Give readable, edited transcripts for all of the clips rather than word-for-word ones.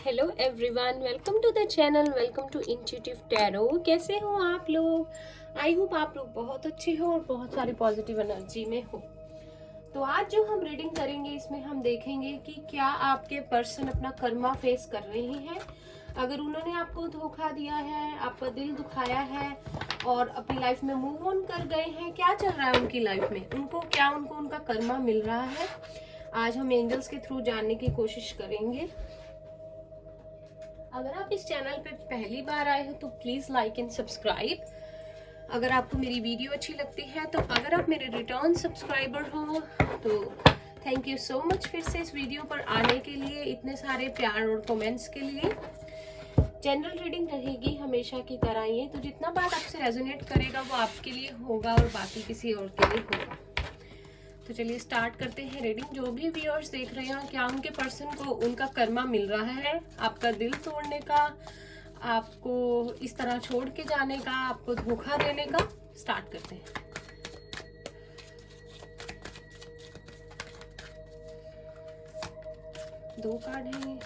Hello everyone, welcome to the channel, welcome to intuitive tarot. कैसे हो आप लोग? आई होप आप लोग बहुत अच्छे हो और बहुत सारी पॉजिटिव एनर्जी में हो। तो आज जो हम रीडिंग करेंगे इसमें हम देखेंगे कि क्या आपके पर्सन अपना कर्मा फेस कर रहे हैं। अगर उन्होंने आपको धोखा दिया है, आपका दिल दुखाया है और अपनी लाइफ में मूव ऑन कर गए हैं, क्या चल रहा है उनकी लाइफ में, उनको उनका कर्मा मिल रहा है, आज हम एंजल्स के थ्रू जानने की कोशिश करेंगे। अगर आप इस चैनल पे पहली बार आए हो तो प्लीज लाइक एंड सब्सक्राइब। अगर आपको मेरी वीडियो अच्छी लगती है तो अगर आप मेरे रिटर्न सब्सक्राइबर हो तो थैंक यू सो मच फिर से इस वीडियो पर आने के लिए, इतने सारे प्यार और कमेंट्स के लिए। जनरल रीडिंग रहेगी हमेशा की तरह ही, तो जितना बात आपसे रेजोनेट करेगा वो आपके लिए होगा और बाकी किसी और के लिए होगा। तो चलिए स्टार्ट करते हैं रीडिंग। जो भी व्यूअर्स देख रहे हैं, क्या उनके पर्सन को उनका कर्मा मिल रहा है आपका दिल तोड़ने का, आपको इस तरह छोड़ के जाने का, आपको धोखा देने का। स्टार्ट करते हैं। दो कार्ड हैं।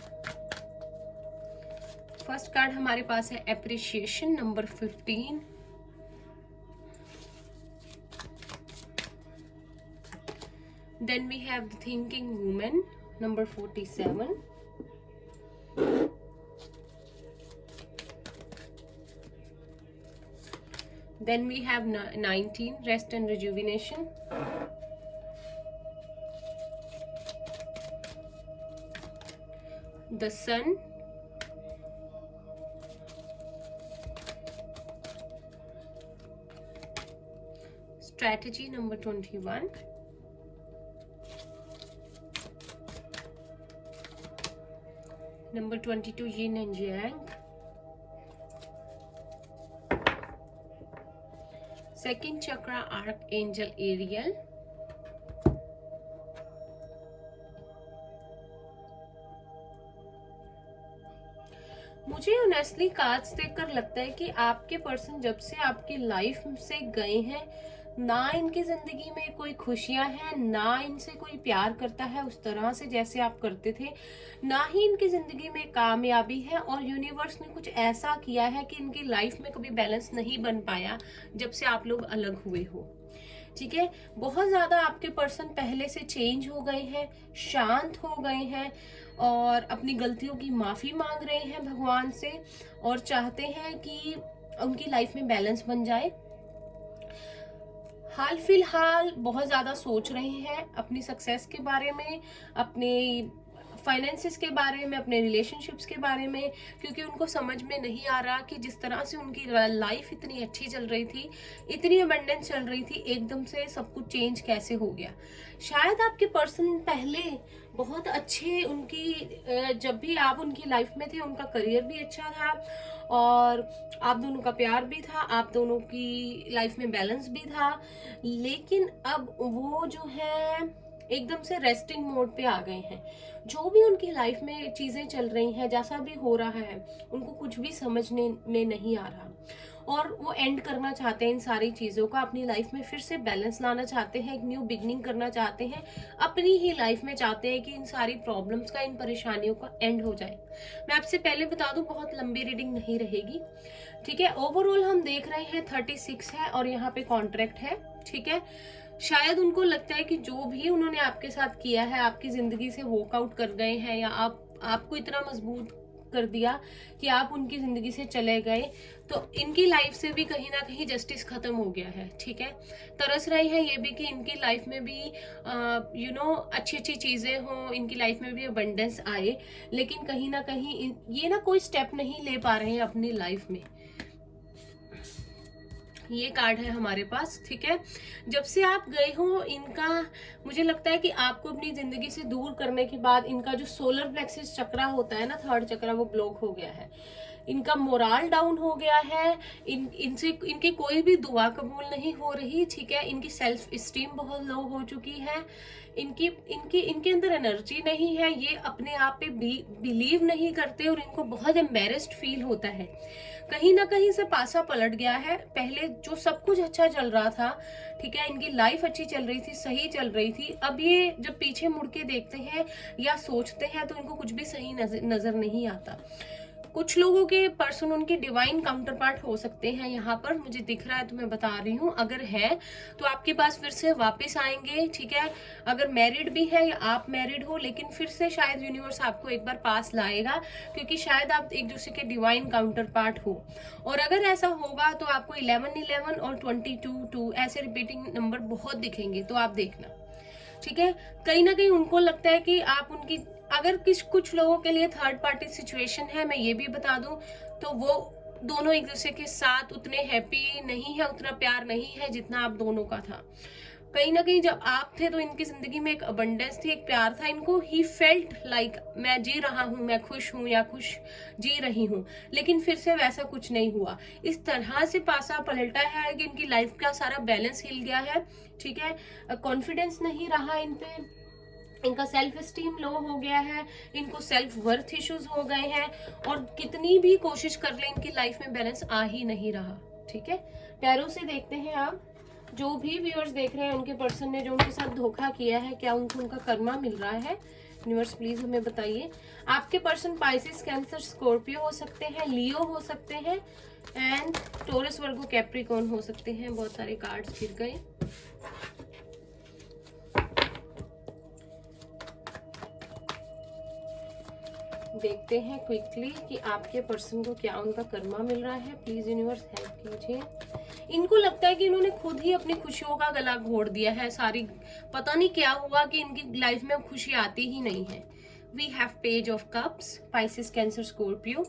फर्स्ट कार्ड हमारे पास है appreciation, number 15। Then we have the thinking woman, number 47. Then we have 19, rest and rejuvenation. The sun. Strategy, number 21. Number 22, yin and yang. Second chakra, archangel Ariel. मुझे honestly cards देखकर लगता है कि आपके person जब से आपकी लाइफ से गए हैं, ना इनकी जिंदगी में कोई खुशियां हैं, ना इनसे कोई प्यार करता है उस तरह से जैसे आप करते थे, ना ही इनकी जिंदगी में कामयाबी है। और यूनिवर्स ने कुछ ऐसा किया है कि इनकी लाइफ में कभी बैलेंस नहीं बन पाया जब से आप लोग अलग हुए हो। ठीक है, बहुत ज्यादा आपके पर्सन पहले से चेंज हो गए हैं, शांत हो गए हैं और अपनी गलतियों की माफी मांग रहे हैं भगवान से और चाहते हैं कि उनकी लाइफ में बैलेंस बन जाए। हाल फिलहाल बहुत ज्यादा सोच रहे हैं अपनी सक्सेस के बारे में, अपने फाइनेंसिस के बारे में, अपने रिलेशनशिप्स के बारे में, क्योंकि उनको समझ में नहीं आ रहा कि जिस तरह से उनकी लाइफ इतनी अच्छी चल रही थी, इतनी अबंडेंस चल रही थी, एकदम से सब कुछ चेंज कैसे हो गया। शायद आपके पर्सन पहले बहुत अच्छे, उनकी जब भी आप उनकी लाइफ में थे उनका करियर भी अच्छा था और आप दोनों का प्यार भी था, आप दोनों की लाइफ में बैलेंस भी था, लेकिन अब वो जो है एकदम से रेस्टिंग मोड पे आ गए हैं। जो भी उनकी लाइफ में चीजें चल रही हैं, जैसा भी हो रहा है, उनको कुछ भी समझने में नहीं आ रहा और वो एंड करना चाहते हैं इन सारी चीजों का, अपनी लाइफ में फिर से बैलेंस लाना चाहते हैं, एक न्यू बिगनिंग करना चाहते हैं, अपनी ही लाइफ में चाहते हैं कि इन सारी प्रॉब्लम्स का, इन परेशानियों का एंड हो जाए। मैं आपसे पहले बता दूं, बहुत लंबी रीडिंग नहीं रहेगी। ठीक है, ओवरऑल हम देख रहे हैं 36 है और यहाँ पे कॉन्ट्रैक्ट है। ठीक है, शायद उनको लगता है कि जो भी उन्होंने आपके साथ किया है, आपकी जिंदगी से वॉकआउट कर गए हैं या आपको इतना मजबूत कर दिया कि आप उनकी जिंदगी से चले गए, तो इनकी लाइफ से भी कहीं ना कहीं जस्टिस खत्म हो गया है। ठीक है, तरस रहे हैं ये भी कि इनकी लाइफ में भी अच्छी अच्छी चीजें हों, इनकी लाइफ में भी अबंडेंस आए, लेकिन कहीं ना कहीं ये ना कोई स्टेप नहीं ले पा रहे हैं अपनी लाइफ में। ये कार्ड है हमारे पास। ठीक है, जब से आप गए हो इनका, मुझे लगता है कि आपको अपनी जिंदगी से दूर करने के बाद इनका जो सोलर प्लेक्सिस चक्रा होता है ना, थर्ड चक्रा, वो ब्लॉक हो गया है। इनका मोराल डाउन हो गया है, इनसे इनकी कोई भी दुआ कबूल नहीं हो रही, ठीक है। इनकी सेल्फ स्टीम बहुत लो हो चुकी है, इनकी इनकी इनके अंदर एनर्जी नहीं है, ये अपने आप पे बिलीव नहीं करते और इनको बहुत एम्बेरेस्ड फील होता है। कहीं ना कहीं से पासा पलट गया है। पहले जो सब कुछ अच्छा चल रहा था, ठीक है, इनकी लाइफ अच्छी चल रही थी, सही चल रही थी, अब ये जब पीछे मुड़ के देखते हैं या सोचते हैं तो इनको कुछ भी सही नजर नहीं आता। कुछ लोगों के पर्सन उनके डिवाइन काउंटर पार्ट हो सकते हैं, यहाँ पर मुझे दिख रहा है तो मैं बता रही हूँ। अगर है तो आपके पास फिर से वापस आएंगे, ठीक है। अगर मैरिड भी है या आप मैरिड हो, लेकिन फिर से शायद यूनिवर्स आपको एक बार पास लाएगा, क्योंकि शायद आप एक दूसरे के डिवाइन काउंटर पार्ट हो। और अगर ऐसा होगा तो आपको 11 और 22 ऐसे रिपीटिंग नंबर बहुत दिखेंगे, तो आप देखना, ठीक है। कहीं ना कहीं उनको लगता है कि आप उनकी, अगर कुछ लोगों के लिए थर्ड पार्टी सिचुएशन है, मैं ये भी बता दूं, तो वो दोनों एक दूसरे के साथ उतने हैप्पी नहीं है, उतना प्यार नहीं है जितना आप दोनों का था। कहीं ना कहीं जब आप थे तो इनकी जिंदगी में एक अबंडेंस थी, एक प्यार था, इनको ही फेल्ट लाइक मैं जी रहा हूँ, मैं खुश हूँ या खुश जी रही हूँ। लेकिन फिर से वैसा कुछ नहीं हुआ। इस तरह से पासा पलटा है कि इनकी लाइफ का सारा बैलेंस हिल गया है, ठीक है। कॉन्फिडेंस नहीं रहा इन पे, इनका सेल्फ स्टीम लो हो गया है, इनको सेल्फ वर्थ इश्यूज हो गए हैं, और कितनी भी कोशिश कर ले इनकी लाइफ में बैलेंस आ ही नहीं रहा, ठीक है। पैरों से देखते हैं आप, जो भी व्यूअर्स देख रहे हैं उनके पर्सन ने जो उनके साथ धोखा किया है, क्या उनको उनका कर्मा मिल रहा है? यूनिवर्स प्लीज हमें बताइए। आपके पर्सन पाइसेस, कैंसर, स्कॉर्पियो हो सकते हैं, लियो हो सकते हैं, एंड टोरस, वर्गो, कैप्रिकॉर्न हो सकते हैं। बहुत सारे कार्ड्स गिर गए। देखते हैं क्विकली कि आपके पर्सन को क्या उनका कर्मा मिल रहा है। प्लीज यूनिवर्स हेल्प कीजिए। इनको लगता है कि इन्होंने खुद ही अपनी खुशियों का गला घोट दिया है सारी, पता नहीं क्या हुआ कि इनकी लाइफ में खुशी आती ही नहीं है। We have page of cups, Pisces, Cancer, Scorpio.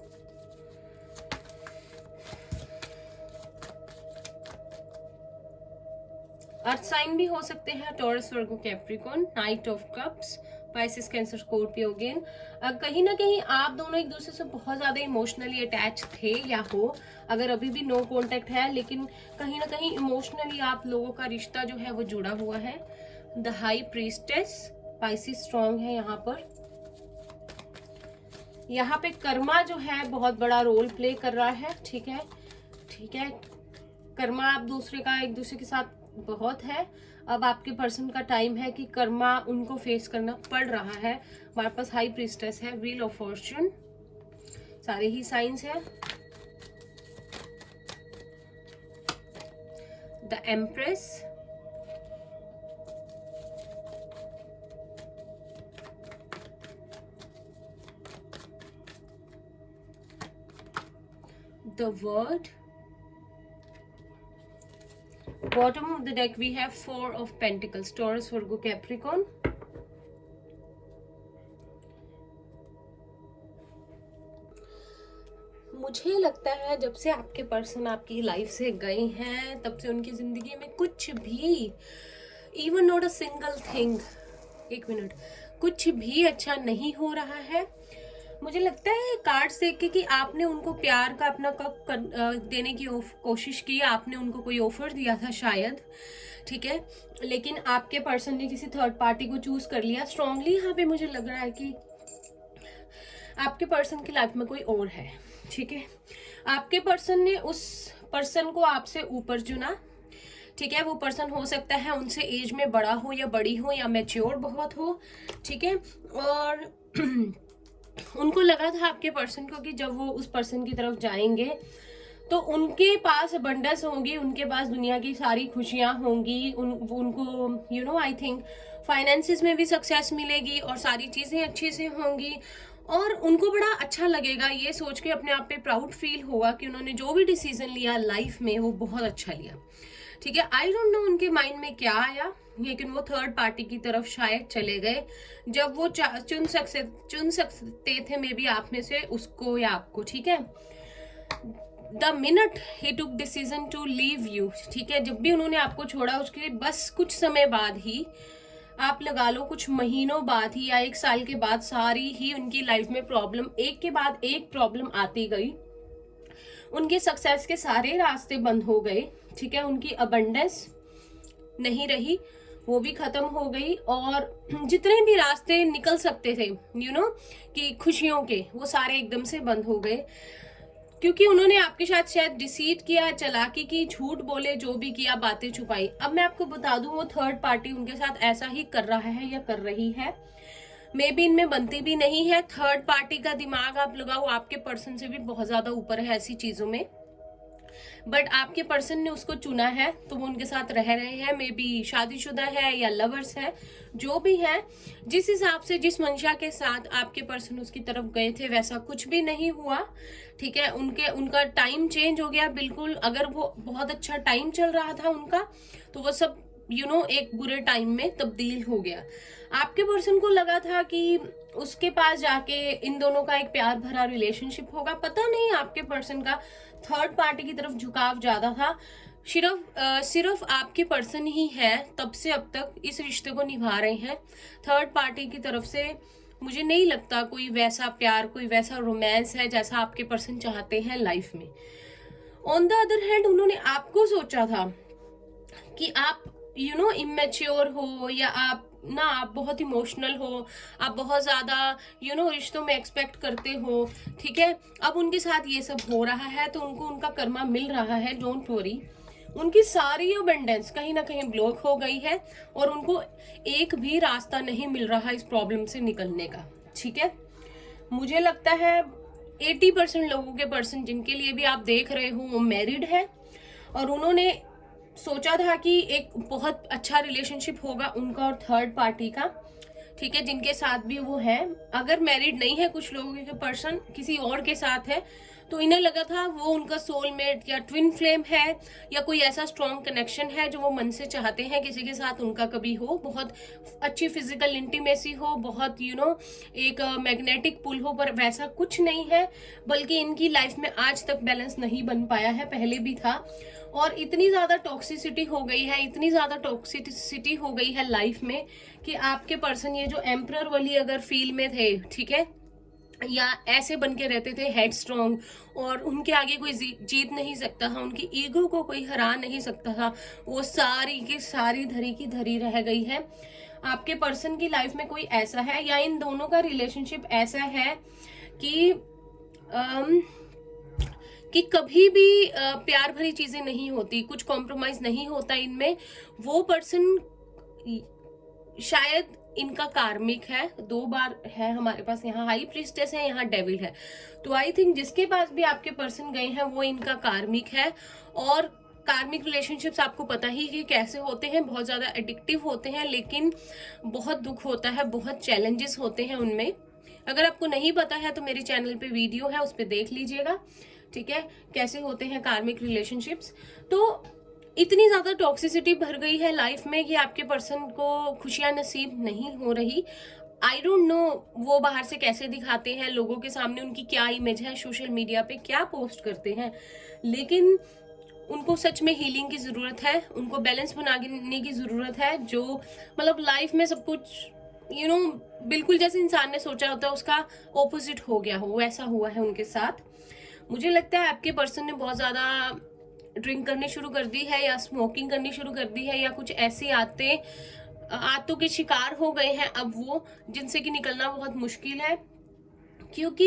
Earth sign भी हो सकते हैं, Taurus, Virgo, Capricorn. Knight of cups, Pisces, Cancer, Scorpio again. कहीं ना कहीं आप दोनों एक दूसरे से बहुत ज्यादा इमोशनली अटैच थे या हो, अगर अभी भी नो कांटेक्ट है, लेकिन कहीं ना कहीं इमोशनली आप लोगों का रिश्ता जो है वो जुड़ा हुआ है। The high priestess, Pisces strong है यहाँ पर। यहाँ पे कर्मा जो है बहुत बड़ा रोल प्ले कर रहा है, ठीक है, ठीक है। कर्मा आप दूसरे का एक दूसरे के साथ बहुत है। अब आपके पर्सन का टाइम है कि कर्मा उनको फेस करना पड़ रहा है। हमारे पास हाई प्रीस्टेस है, व्हील ऑफ फॉर्च्यून, सारे ही साइंस है। The empress, the word. Bottom of the deck we have 4 of Pentacles, Taurus, Virgo, Capricorn. मुझे लगता है जब से आपके पर्सन आपकी लाइफ से गए हैं, तब से उनकी जिंदगी में कुछ भी, even not a single thing, एक मिनट, कुछ भी अच्छा नहीं हो रहा है। मुझे लगता है कार्ड्स देख के कि आपने उनको प्यार का अपना कप देने की कोशिश की, आपने उनको कोई ऑफर दिया था शायद, ठीक है, लेकिन आपके पर्सन ने किसी थर्ड पार्टी को चूज कर लिया। स्ट्रांगली यहाँ पे मुझे लग रहा है कि आपके पर्सन की लाइफ में कोई और है, ठीक है। आपके पर्सन ने उस पर्सन को आपसे ऊपर चुना, ठीक है। वो पर्सन हो सकता है उनसे एज में बड़ा हो या बड़ी हो या मैच्योर बहुत हो, ठीक है। और उनको लगा था आपके पर्सन को कि जब वो उस पर्सन की तरफ जाएंगे तो उनके पास अबंडेंस होगी, उनके पास दुनिया की सारी खुशियां होंगी, उनको आई थिंक फाइनेंसिस में भी सक्सेस मिलेगी और सारी चीजें अच्छी से होंगी, और उनको बड़ा अच्छा लगेगा ये सोच के, अपने आप पे प्राउड फील होगा कि उन्होंने जो भी डिसीजन लिया लाइफ में वो बहुत अच्छा लिया, ठीक है। आई डोंट नो उनके माइंड में क्या आया, लेकिन वो थर्ड पार्टी की तरफ शायद चले गए। जब वो चुन सकते थे मे बी आप में से उसको या आपको, ठीक है। द मिनट ही took decision to leave you, ठीक है, जब भी उन्होंने आपको छोड़ा उसके बस कुछ समय बाद ही, आप लगा लो कुछ महीनों बाद ही या 1 साल के बाद, सारी ही उनकी लाइफ में प्रॉब्लम एक के बाद एक प्रॉब्लम आती गई, उनके सक्सेस के सारे रास्ते बंद हो गए, ठीक है, उनकी अबंडेंस नहीं रही, वो भी खत्म हो गई, और जितने भी रास्ते निकल सकते थे कि खुशियों के, वो सारे एकदम से बंद हो गए, क्योंकि उन्होंने आपके साथ शायद डिसीट किया, चालाकी की, झूठ बोले, जो भी किया, बातें छुपाई। अब मैं आपको बता दूं, वो थर्ड पार्टी उनके साथ ऐसा ही कर रहा है या कर रही है, मे बी इनमें बनती भी नहीं है। थर्ड पार्टी का दिमाग आप लगाओ, आपके पर्सन से भी बहुत ज्यादा ऊपर है ऐसी चीजों में, बट आपके पर्सन ने उसको चुना है तो वो उनके साथ रह रहे हैं। मे बी शादीशुदा है या लवर्स है, जो भी है, जिस हिसाब से, जिस मंशा के साथ आपके पर्सन उसकी तरफ गए थे, वैसा कुछ भी नहीं हुआ, ठीक है। उनका टाइम चेंज हो गया बिल्कुल। अगर वो बहुत अच्छा टाइम चल रहा था उनका, तो वो सब एक बुरे टाइम में तब्दील हो गया। आपके पर्सन को लगा था कि उसके पास जाके इन दोनों का एक प्यार भरा रिलेशनशिप होगा, पता नहीं आपके पर्सन का थर्ड पार्टी की तरफ झुकाव ज्यादा था। सिर्फ आपके पर्सन ही है तब से अब तक इस रिश्ते को निभा रहे हैं। थर्ड पार्टी की तरफ से मुझे नहीं लगता कोई वैसा प्यार, कोई वैसा रोमांस है जैसा आपके पर्सन चाहते हैं लाइफ में। ऑन द अदर हैंड, उन्होंने आपको सोचा था कि आप इमेच्योर हो, या आप बहुत इमोशनल हो, आप बहुत ज्यादा रिश्तों में एक्सपेक्ट करते हो, ठीक है। अब उनके साथ ये सब हो रहा है तो उनको उनका कर्मा मिल रहा है, डोंट वरी। उनकी सारी अबंडेंस कहीं ना कहीं ब्लॉक हो गई है और उनको एक भी रास्ता नहीं मिल रहा इस प्रॉब्लम से निकलने का, ठीक है। मुझे लगता है 80% लोगों के पर्सन जिनके लिए भी आप देख रहे हो वो मैरिड है, और उन्होंने सोचा था कि एक बहुत अच्छा रिलेशनशिप होगा उनका और थर्ड पार्टी का, ठीक है, जिनके साथ भी वो है। अगर मैरिड नहीं है, कुछ लोगों के पर्सन किसी और के साथ है, तो इन्हें लगा था वो उनका सोलमेट या ट्विन फ्लेम है, या कोई ऐसा स्ट्रॉन्ग कनेक्शन है जो वो मन से चाहते हैं किसी के साथ उनका कभी हो, बहुत अच्छी फिजिकल इंटीमेसी हो, बहुत एक मैग्नेटिक पुल हो, पर वैसा कुछ नहीं है। बल्कि इनकी लाइफ में आज तक बैलेंस नहीं बन पाया है, पहले भी था, और इतनी ज्यादा टॉक्सिसिटी हो गई है, इतनी ज्यादा टॉक्सिसिटी हो गई है लाइफ में कि आपके पर्सन ये जो एम्परर वाली अगर फील में थे, ठीक है, या ऐसे बन के रहते थे हेड स्ट्रॉन्ग, और उनके आगे कोई जीत नहीं सकता था, उनकी ईगो को कोई हरा नहीं सकता था, वो सारी की सारी धरी की धरी रह गई है। आपके पर्सन की लाइफ में कोई ऐसा है, या इन दोनों का रिलेशनशिप ऐसा है कि कभी भी प्यार भरी चीजें नहीं होती, कुछ कॉम्प्रोमाइज नहीं होता इनमें। वो पर्सन शायद इनका कार्मिक है, 2 बार है हमारे पास, यहाँ हाई प्रीस्टेस है, यहाँ डेविल है, तो आई थिंक जिसके पास भी आपके पर्सन गए हैं वो इनका कार्मिक है। और कार्मिक रिलेशनशिप्स आपको पता ही कि कैसे होते हैं, बहुत ज्यादा एडिक्टिव होते हैं, लेकिन बहुत दुख होता है, बहुत चैलेंजेस होते हैं उनमें। अगर आपको नहीं पता है तो मेरे चैनल पे वीडियो है, उस पर देख लीजिएगा, ठीक है, कैसे होते हैं कार्मिक रिलेशनशिप्स। तो इतनी ज्यादा टॉक्सिसिटी भर गई है लाइफ में कि आपके पर्सन को खुशियां नसीब नहीं हो रही। आई डोंट नो वो बाहर से कैसे दिखाते हैं, लोगों के सामने उनकी क्या इमेज है, सोशल मीडिया पे क्या पोस्ट करते हैं, लेकिन उनको सच में हीलिंग की जरूरत है, उनको बैलेंस बनाने की जरूरत है, जो मतलब लाइफ में सब कुछ बिल्कुल जैसे इंसान ने सोचा होता है उसका ऑपोजिट हो गया हो, वैसा हुआ है उनके साथ। मुझे लगता है आपके पर्सन ने बहुत ज्यादा ड्रिंक करनी शुरू कर दी है, या स्मोकिंग करनी शुरू कर दी है, या कुछ ऐसी आदतों के शिकार हो गए हैं अब वो, जिनसे कि निकलना बहुत मुश्किल है, क्योंकि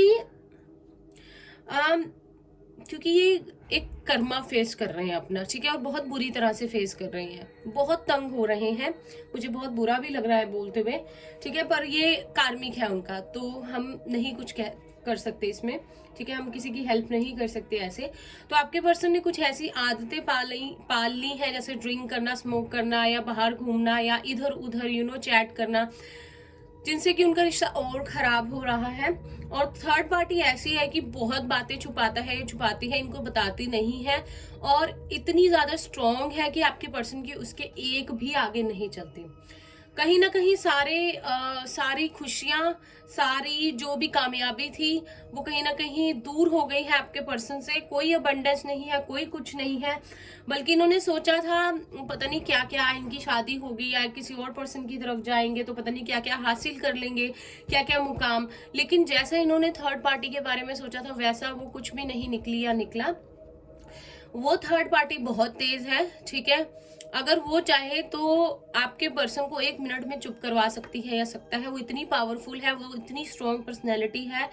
ये एक कर्मा फेस कर रहे हैं अपना, ठीक है, और बहुत बुरी तरह से फेस कर रहे हैं, बहुत तंग हो रहे हैं। मुझे बहुत बुरा भी लग रहा है बोलते हुए, ठीक है, पर ये कार्मिक है उनका, तो हम नहीं कुछ कर सकते इसमें, ठीक है, हम किसी की हेल्प नहीं कर सकते ऐसे। तो आपके पर्सन ने कुछ ऐसी आदतें पाल ली है, जैसे ड्रिंक करना, स्मोक करना, या बाहर घूमना, या इधर उधर चैट करना, जिनसे कि उनका रिश्ता और खराब हो रहा है। और थर्ड पार्टी ऐसी है कि बहुत बातें छुपाती है, इनको बताती नहीं है, और इतनी ज्यादा स्ट्रॉन्ग है कि आपके पर्सन की उसके एक भी आगे नहीं चलती। कहीं ना कहीं सारी खुशियां, सारी जो भी कामयाबी थी वो कहीं ना कहीं दूर हो गई है आपके पर्सन से। कोई अबंडेंस नहीं है, कोई कुछ नहीं है, बल्कि इन्होंने सोचा था पता नहीं क्या क्या, इनकी शादी होगी या किसी और पर्सन की तरफ जाएंगे तो पता नहीं क्या क्या हासिल कर लेंगे, क्या क्या मुकाम, लेकिन जैसा इन्होंने थर्ड पार्टी के बारे में सोचा था वैसा वो कुछ भी नहीं निकली या निकला। वो थर्ड पार्टी बहुत तेज है, ठीक है। अगर वो चाहे तो आपके पर्सन को 1 मिनट में चुप करवा सकती है या सकता है। वो इतनी पावरफुल है, वो इतनी स्ट्रॉन्ग पर्सनैलिटी है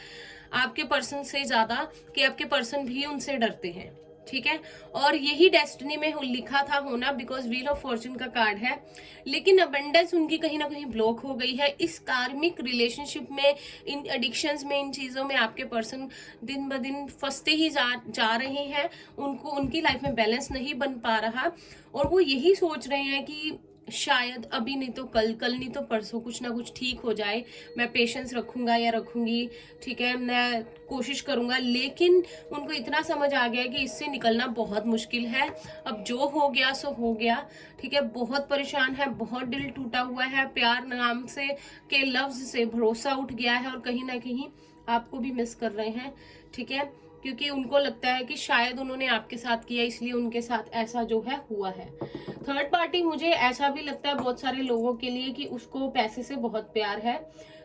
आपके पर्सन से ज्यादा, कि आपके पर्सन भी उनसे डरते हैं, ठीक है। और यही डेस्टिनी में लिखा था होना, बिकॉज व्हील ऑफ फॉर्च्यून का कार्ड है। लेकिन अबंडेंस उनकी कहीं ना कहीं ब्लॉक हो गई है इस कार्मिक रिलेशनशिप में, इन एडिक्शंस में, इन चीजों में आपके पर्सन दिन ब दिन फंसते ही जा रहे हैं। उनको उनकी लाइफ में बैलेंस नहीं बन पा रहा, और वो यही सोच रहे हैं कि शायद अभी नहीं तो कल, कल नहीं तो परसों कुछ ना कुछ ठीक हो जाए। मैं पेशेंस रखूंगा या रखूंगी, ठीक है, मैं कोशिश करूंगा। लेकिन उनको इतना समझ आ गया है कि इससे निकलना बहुत मुश्किल है। अब जो हो गया सो हो गया, ठीक है। बहुत परेशान है, बहुत दिल टूटा हुआ है, प्यार नाम से के लफ्ज से भरोसा उठ गया है, और कहीं ना कहीं आपको भी मिस कर रहे हैं, ठीक है। क्योंकि उनको लगता है कि शायद उन्होंने आपके साथ किया, इसलिए उनके साथ ऐसा जो है हुआ है। थर्ड पार्टी, मुझे ऐसा भी लगता है बहुत सारे लोगों के लिए कि उसको पैसे से बहुत प्यार है,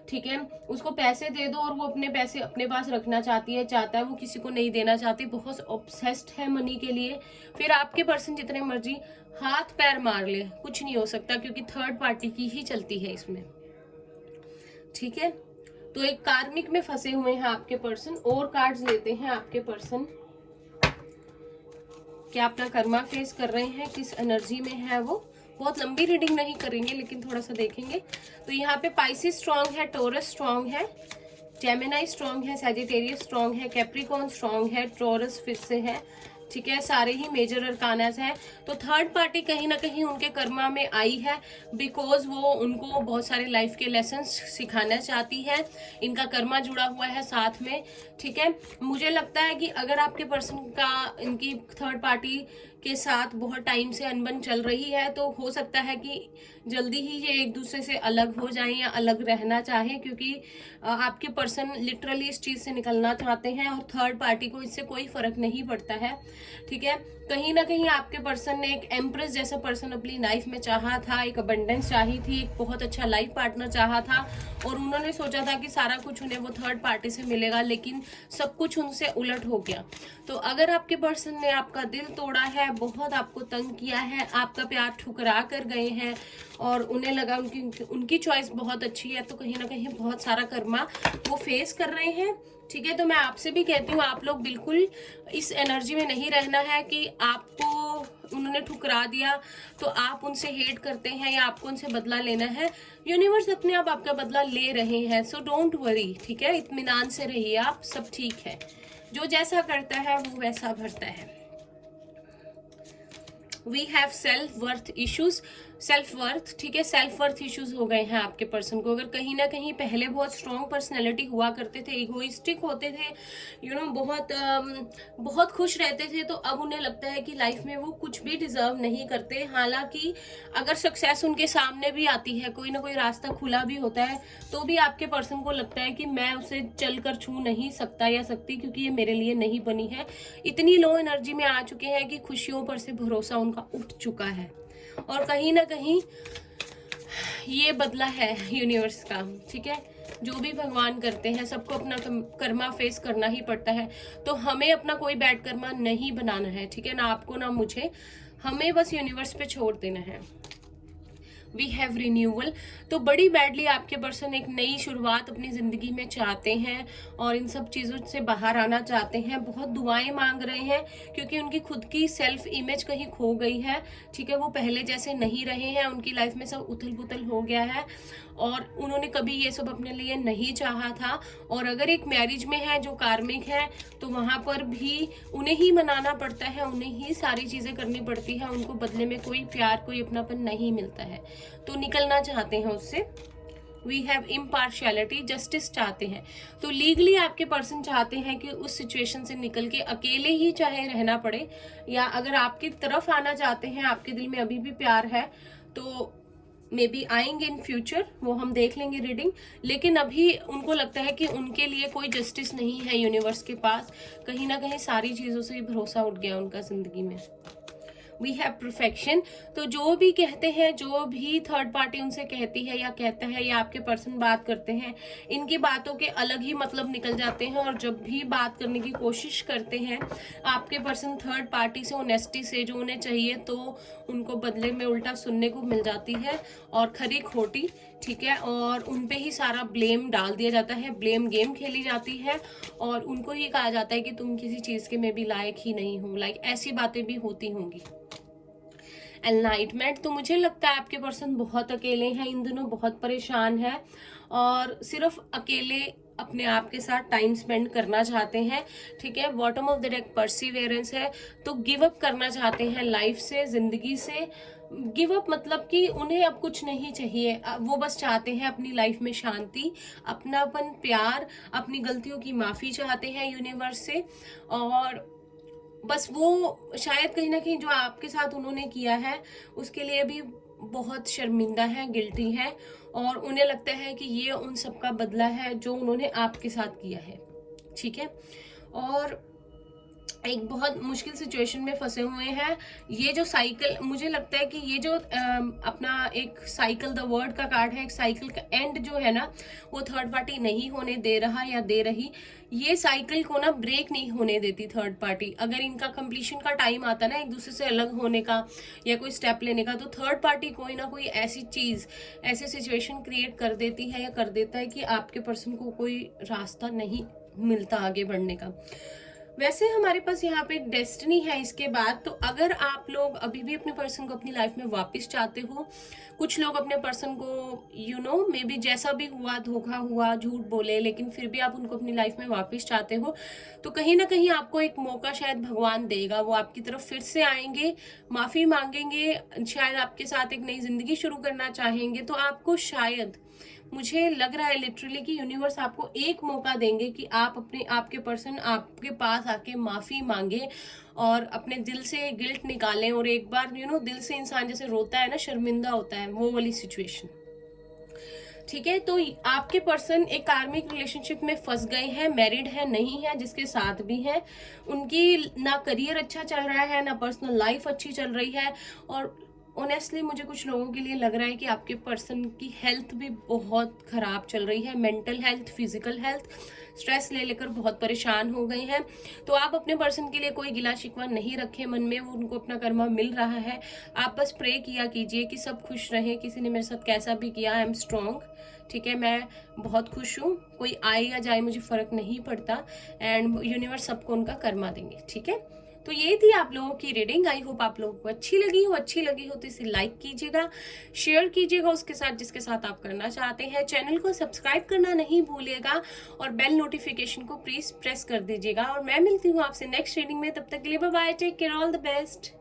ठीक है। उसको पैसे दे दो और वो अपने पैसे अपने पास रखना चाहता है, वो किसी को नहीं देना चाहती, बहुत ऑब्सेस्ड है मनी के लिए। फिर आपके पर्सन जितने मर्जी हाथ पैर मार ले, कुछ नहीं हो सकता, क्योंकि थर्ड पार्टी की ही चलती है इसमें, ठीक है। तो एक कार्मिक में फंसे हुए हैं आपके पर्सन। और कार्ड्स लेते हैं आपके पर्सन, क्या अपना कर्मा फेस कर रहे हैं, किस एनर्जी में है वो। बहुत लंबी रीडिंग नहीं करेंगे, लेकिन थोड़ा सा देखेंगे। तो यहाँ पे पाइसिस स्ट्रांग है, टोरस स्ट्रांग है, जेमिनाई स्ट्रांग है, सैजिटेरियस स्ट्रांग है, कैप्रिकॉर्न स्ट्रांग है, टोरस फिर से है, ठीक है। सारे ही मेजर अरकानास हैं। तो थर्ड पार्टी कहीं ना कहीं उनके कर्मा में आई है, बिकॉज वो उनको बहुत सारे लाइफ के लेसन्स सिखाना चाहती है। इनका कर्मा जुड़ा हुआ है साथ में, ठीक है। मुझे लगता है कि अगर आपके पर्सन का इनकी थर्ड पार्टी के साथ बहुत टाइम से अनबन चल रही है, तो हो सकता है कि जल्दी ही ये एक दूसरे से अलग हो जाएं या अलग रहना चाहें, क्योंकि आपके पर्सन लिटरली इस चीज से निकलना चाहते हैं, और थर्ड पार्टी को इससे कोई फर्क नहीं पड़ता है, ठीक है। कहीं ना कहीं आपके पर्सन ने एक एम्प्रेस जैसा पर्सन अपनी लाइफ में चाहा था, एक अबंडेंस चाही थी, एक बहुत अच्छा लाइफ पार्टनर चाहा था, और उन्होंने सोचा था कि सारा कुछ उन्हें वो थर्ड पार्टी से मिलेगा, लेकिन सब कुछ उनसे उलट हो गया। तो अगर आपके पर्सन ने आपका दिल तोड़ा है, बहुत आपको तंग किया है, आपका प्यार ठुकरा कर गए हैं, और उन्हें लगा उनकी चॉइस बहुत अच्छी है, तो कहीं ना कहीं बहुत सारा कर्मा वो फेस कर रहे हैं, ठीक है। तो मैं आपसे भी कहती हूँ, आप लोग बिल्कुल इस एनर्जी में नहीं रहना है कि आपको उन्होंने ठुकरा दिया तो आप उनसे हेट करते हैं या आपको उनसे बदला लेना है। यूनिवर्स अपने आप आपका बदला ले रहे हैं, सो डोंट वरी, ठीक है। इत्मीनान से रहिए आप, सब ठीक है। जो जैसा करता है वो वैसा भरता है। We have self worth issues, self worth, ठीक है। सेल्फ वर्थ इश्यूज हो गए हैं आपके पर्सन को। अगर कहीं ना कहीं पहले बहुत स्ट्रॉन्ग पर्सनैलिटी हुआ करते थे, इगोइस्टिक होते थे, बहुत खुश रहते थे, तो अब उन्हें लगता है कि लाइफ में वो कुछ भी डिजर्व नहीं करते। हालांकि अगर सक्सेस उनके सामने भी आती है, कोई ना कोई रास्ता खुला भी होता है, तो भी आपके पर्सन को लगता है कि मैं उसे चलकर छू नहीं सकता या सकती, क्योंकि ये मेरे लिए नहीं बनी है। इतनी लो एनर्जी में आ चुके हैं कि खुशियों पर से भरोसा उनका उठ चुका है, और कहीं ना कहीं ये बदला है यूनिवर्स का, ठीक है। जो भी भगवान करते हैं, सबको अपना कर्मा फेस करना ही पड़ता है। तो हमें अपना कोई बैड कर्मा नहीं बनाना है, ठीक है, ना आपको ना मुझे। हमें बस यूनिवर्स पे छोड़ देना है। वी हैव रिन्यूअल, तो बड़ी बैडली आपके पर्सन एक नई शुरुआत अपनी जिंदगी में चाहते हैं, और इन सब चीजों से बाहर आना चाहते हैं। बहुत दुआएं मांग रहे हैं, क्योंकि उनकी खुद की सेल्फ इमेज कहीं खो गई है, ठीक है। वो पहले जैसे नहीं रहे हैं, उनकी लाइफ में सब उथल पुथल हो गया है, और उन्होंने कभी ये सब अपने लिए नहीं चाहा था। और अगर एक मैरिज में है जो कार्मिक है, तो वहां पर भी उन्हें ही मनाना पड़ता है, उन्हें ही सारी चीजें करनी पड़ती है, उनको बदले में कोई प्यार, कोई अपनापन नहीं मिलता है, तो निकलना चाहते हैं उससे। वी हैव इम्पार्शियलिटी, जस्टिस चाहते हैं। तो लीगली आपके पर्सन चाहते हैं कि उस सिचुएशन से निकल के अकेले ही चाहे रहना पड़े, या अगर आपकी तरफ आना चाहते हैं, आपके दिल में अभी भी प्यार है, तो मे बी आएंगे इन फ्यूचर, वो हम देख लेंगे रीडिंग। लेकिन अभी उनको लगता है कि उनके लिए कोई जस्टिस नहीं है यूनिवर्स के पास। कहीं ना कहीं सारी चीजों से भरोसा उठ गया उनका जिंदगी में। We have perfection. तो जो भी कहते हैं, जो भी थर्ड पार्टी उनसे कहती है या कहता है या आपके पर्सन बात करते हैं, इनकी बातों के अलग ही मतलब निकल जाते हैं। और जब भी बात करने की कोशिश करते हैं आपके पर्सन थर्ड पार्टी से, ऑनेस्टी से, जो उन्हें चाहिए तो उनको बदले में उल्टा सुनने को मिल जाती है और खरी खोटी, ठीक है। और उन पे ही सारा ब्लेम डाल दिया जाता है, ब्लेम गेम खेली जाती है और उनको ही कहा जाता है कि तुम किसी चीज़ के में भी लायक ही नहीं हो। लाइक ऐसी बातें भी होती होंगी। एनलाइटमेंट, तो मुझे लगता है आपके पर्सन बहुत अकेले हैं इन दिनों, बहुत परेशान है और सिर्फ अकेले अपने आप के साथ टाइम स्पेंड करना चाहते हैं, ठीक है। Bottom of the deck perseverance है, तो गिव अप करना चाहते हैं लाइफ से, जिंदगी से। गिव अप मतलब कि उन्हें अब कुछ नहीं चाहिए, वो बस चाहते हैं अपनी लाइफ में शांति, अपनापन, प्यार, अपनी गलतियों की माफी चाहते हैं यूनिवर्स से। और बस वो शायद कहीं ना कहीं जो आपके साथ उन्होंने किया है उसके लिए भी बहुत शर्मिंदा है, गिल्टी है और उन्हें लगता है कि ये उन सब का बदला है जो उन्होंने आपके साथ किया है, ठीक है। और एक बहुत मुश्किल सिचुएशन में फंसे हुए हैं। ये जो साइकिल, मुझे लगता है कि ये जो अपना एक साइकिल, द वर्ड का कार्ड है, एक साइकिल का एंड जो है ना, वो थर्ड पार्टी नहीं होने दे रहा या दे रही। ये साइकिल को ना ब्रेक नहीं होने देती थर्ड पार्टी। अगर इनका कंप्लीशन का टाइम आता ना, एक दूसरे से अलग होने का या कोई स्टेप लेने का, तो थर्ड पार्टी कोई ना कोई ऐसी चीज, ऐसी सिचुएशन क्रिएट कर देती है या कर देता है कि आपके पर्सन को कोई रास्ता नहीं मिलता आगे बढ़ने का। वैसे हमारे पास यहाँ पे डेस्टिनी है इसके बाद। तो अगर आप लोग अभी भी अपने पर्सन को अपनी लाइफ में वापस चाहते हो, कुछ लोग अपने पर्सन को मे बी जैसा भी हुआ, धोखा हुआ, झूठ बोले, लेकिन फिर भी आप उनको अपनी लाइफ में वापस चाहते हो, तो कहीं ना कहीं आपको एक मौका शायद भगवान देगा। वो आपकी तरफ फिर से आएंगे, माफी मांगेंगे, शायद आपके साथ एक नई जिंदगी शुरू करना चाहेंगे। तो आपको शायद, मुझे लग रहा है लिटरली कि यूनिवर्स आपको एक मौका देंगे कि आप आपके पर्सन आपके पास आके माफी मांगे और अपने दिल से गिल्ट निकालें। और एक बार दिल से इंसान जैसे रोता है ना, शर्मिंदा होता है, वो वाली सिचुएशन, ठीक है। तो आपके पर्सन एक कार्मिक रिलेशनशिप में फंस गए हैं, मैरिड है, नहीं है, जिसके साथ भी है, उनकी ना करियर अच्छा चल रहा है, ना पर्सनल लाइफ अच्छी चल रही है। और ऑनेस्टली मुझे कुछ लोगों के लिए लग रहा है कि आपके पर्सन की हेल्थ भी बहुत खराब चल रही है, mental health, physical health, stress ले लेकर बहुत परेशान हो गए हैं। तो आप अपने पर्सन के लिए कोई गिला शिकवा नहीं रखें मन में, वो उनको अपना कर्मा मिल रहा है। आप बस प्रे किया कीजिए कि सब खुश रहें। किसी ने मेरे साथ कैसा भी किया, आई एम स्ट्रॉन्ग, ठीक है, मैं बहुत खुश हूँ, कोई आए या जाए मुझे फर्क नहीं पड़ता एंड यूनिवर्स सबको उनका कर्मा देंगे, ठीक है। तो ये थी आप लोगों की रीडिंग। आई होप आप लोगों को अच्छी लगी हो तो इसे लाइक कीजिएगा, शेयर कीजिएगा उसके साथ जिसके साथ आप करना चाहते हैं। चैनल को सब्सक्राइब करना नहीं भूलिएगा और बेल नोटिफिकेशन को प्लीज प्रेस कर दीजिएगा। और मैं मिलती हूँ आपसे नेक्स्ट रीडिंग में, तब तक के लिए bye bye, take care, all the best.